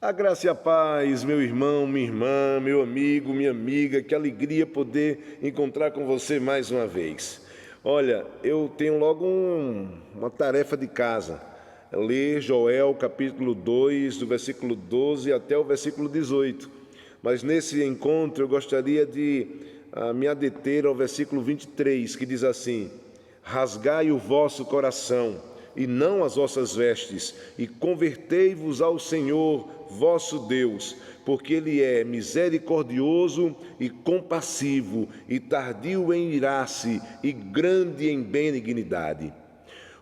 A graça e a paz, meu irmão, minha irmã, meu amigo, minha amiga, que alegria poder encontrar com você mais uma vez. Olha, eu tenho logo uma tarefa de casa, ler Joel capítulo 2, do versículo 12 até o versículo 18. Mas nesse encontro eu gostaria de me adeter ao versículo 23, que diz assim: rasgai o vosso coração, e não as vossas vestes, e convertei-vos ao Senhor vosso Deus, porque Ele é misericordioso e compassivo, e tardio em irar-se, e grande em benignidade.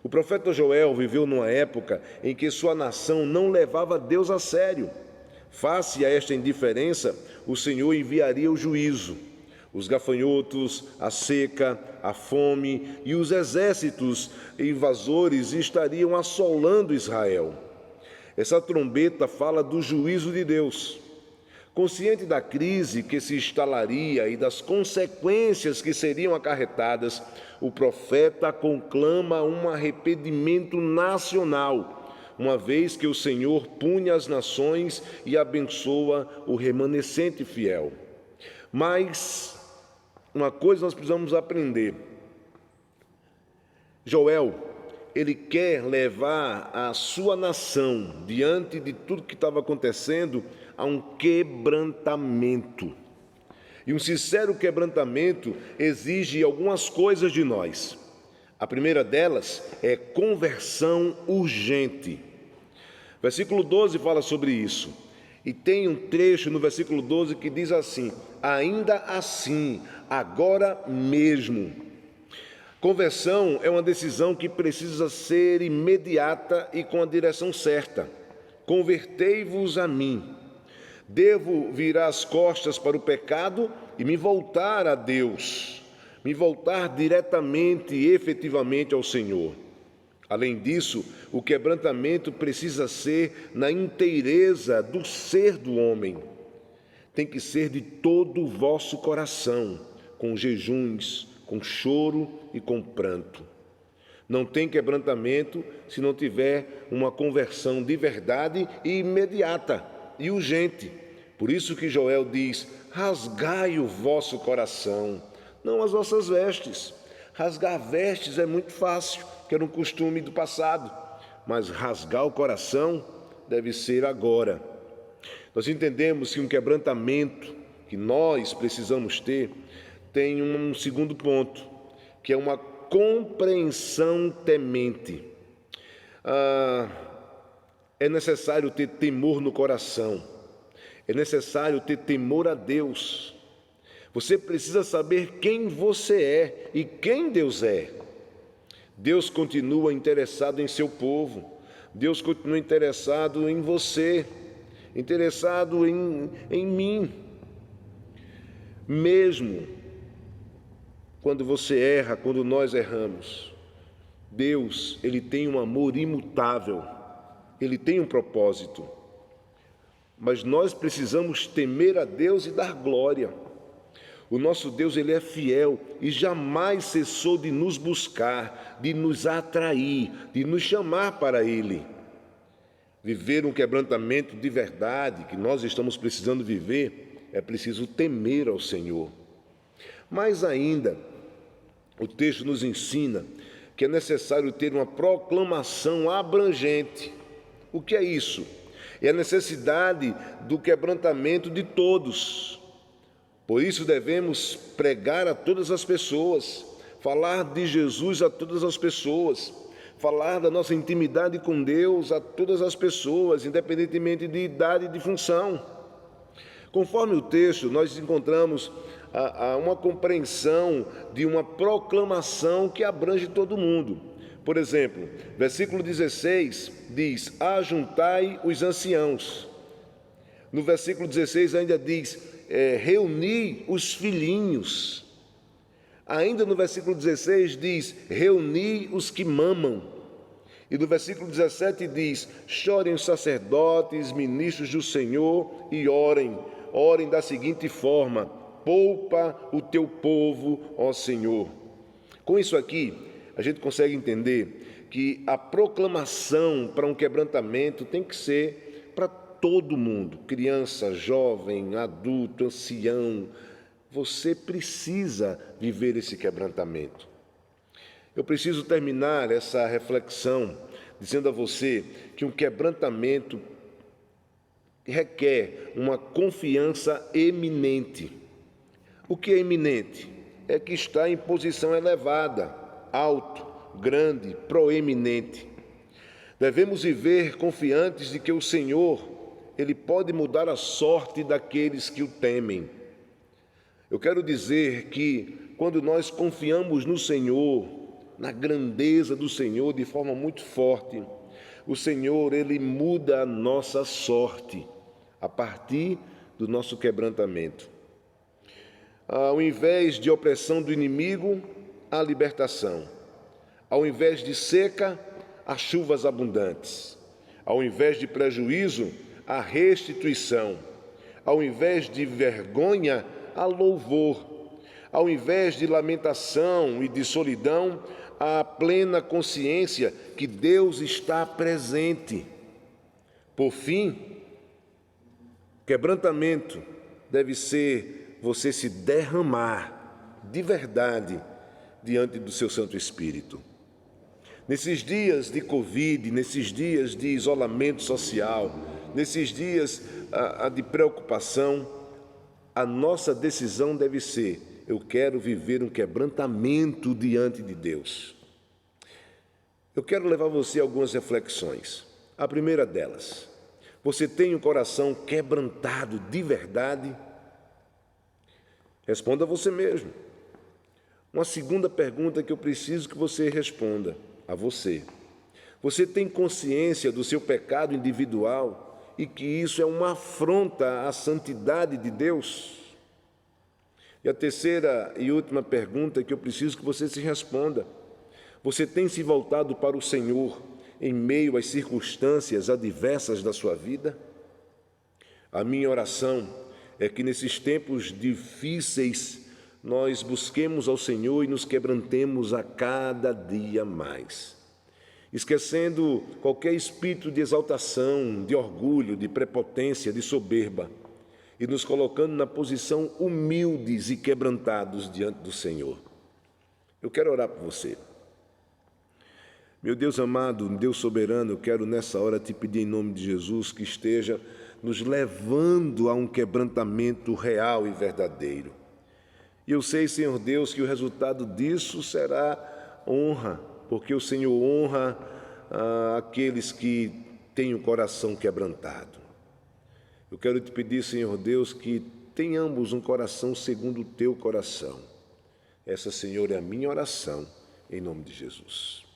O profeta Joel viveu numa época em que sua nação não levava Deus a sério. Face a esta indiferença, o Senhor enviaria o juízo. Os gafanhotos, a seca, a fome e os exércitos invasores estariam assolando Israel. Essa trombeta fala do juízo de Deus. Consciente da crise que se instalaria e das consequências que seriam acarretadas, o profeta conclama um arrependimento nacional, uma vez que o Senhor pune as nações e abençoa o remanescente fiel. Mas uma coisa nós precisamos aprender. Joel, ele quer levar a sua nação, diante de tudo que estava acontecendo, a um quebrantamento. E um sincero quebrantamento exige algumas coisas de nós. A primeira delas é conversão urgente. Versículo 12 fala sobre isso. E tem um trecho no versículo 12 que diz assim: ainda assim, agora mesmo. Conversão é uma decisão que precisa ser imediata e com a direção certa. Convertei-vos a mim. Devo virar as costas para o pecado e me voltar a Deus, me voltar diretamente e efetivamente ao Senhor. Além disso, o quebrantamento precisa ser na inteireza do ser do homem. Tem que ser de todo o vosso coração, com jejuns, com choro e com pranto. Não tem quebrantamento se não tiver uma conversão de verdade e imediata e urgente. Por isso que Joel diz: rasgai o vosso coração, não as vossas vestes. Rasgar vestes é muito fácil, que era um costume do passado, mas rasgar o coração deve ser agora. Nós entendemos que um quebrantamento que nós precisamos ter tem um segundo ponto, que é uma compreensão temente. É necessário ter temor no coração, é necessário ter temor a Deus. Você precisa saber quem você é e quem Deus é. Deus continua interessado em seu povo, Deus continua interessado em você, interessado em mim. Mesmo quando você erra, quando nós erramos, Deus, Ele tem um amor imutável, Ele tem um propósito. Mas nós precisamos temer a Deus e dar glória. O nosso Deus, Ele é fiel e jamais cessou de nos buscar, de nos atrair, de nos chamar para Ele. Viver um quebrantamento de verdade, que nós estamos precisando viver, é preciso temer ao Senhor. Mais ainda, o texto nos ensina que é necessário ter uma proclamação abrangente. O que é isso? É a necessidade do quebrantamento de todos. Por isso devemos pregar a todas as pessoas, falar de Jesus a todas as pessoas, falar da nossa intimidade com Deus a todas as pessoas, independentemente de idade e de função. Conforme o texto, nós encontramos uma compreensão de uma proclamação que abrange todo mundo. Por exemplo, versículo 16 diz: ajuntai os anciãos. No versículo 16 ainda diz: reuni os filhinhos. Ainda no versículo 16 diz: reuni os que mamam. E no versículo 17 diz: chorem os sacerdotes, ministros do Senhor, e orem. Orem da seguinte forma: poupa o teu povo, ó Senhor. Com isso aqui, a gente consegue entender que a proclamação para um quebrantamento tem que ser para todo mundo, criança, jovem, adulto, ancião. Você precisa viver esse quebrantamento. Eu preciso terminar essa reflexão dizendo a você que um quebrantamento requer uma confiança eminente. O que é eminente? É que está em posição elevada, alto, grande, proeminente. Devemos viver confiantes de que o Senhor, Ele pode mudar a sorte daqueles que o temem. Eu quero dizer que quando nós confiamos no Senhor, na grandeza do Senhor de forma muito forte, o Senhor, Ele muda a nossa sorte a partir do nosso quebrantamento. Ao invés de opressão do inimigo, a libertação. Ao invés de seca, as chuvas abundantes. Ao invés de prejuízo, a restituição. Ao invés de vergonha, a louvor. Ao invés de lamentação e de solidão, a plena consciência que Deus está presente. Por fim, quebrantamento deve ser você se derramar de verdade diante do seu Santo Espírito. Nesses dias de Covid, nesses dias de isolamento social, nesses dias de preocupação, a nossa decisão deve ser: eu quero viver um quebrantamento diante de Deus. Eu quero levar você a algumas reflexões. A primeira delas: você tem o coração quebrantado de verdade? Responda você mesmo. Uma segunda pergunta que eu preciso que você responda a você: você tem consciência do seu pecado individual e que isso é uma afronta à santidade de Deus? E a terceira e última pergunta que eu preciso que você se responda: você tem se voltado para o Senhor em meio às circunstâncias adversas da sua vida? A minha oração é que nesses tempos difíceis nós busquemos ao Senhor e nos quebrantemos a cada dia mais, esquecendo qualquer espírito de exaltação, de orgulho, de prepotência, de soberba, e nos colocando na posição humildes e quebrantados diante do Senhor. Eu quero orar por você. Meu Deus amado, Deus soberano, eu quero nessa hora te pedir em nome de Jesus que esteja nos levando a um quebrantamento real e verdadeiro. E eu sei, Senhor Deus, que o resultado disso será honra, porque o Senhor honra aqueles que têm o coração quebrantado. Eu quero te pedir, Senhor Deus, que tenhamos um coração segundo o teu coração. Essa, Senhor, é a minha oração, em nome de Jesus.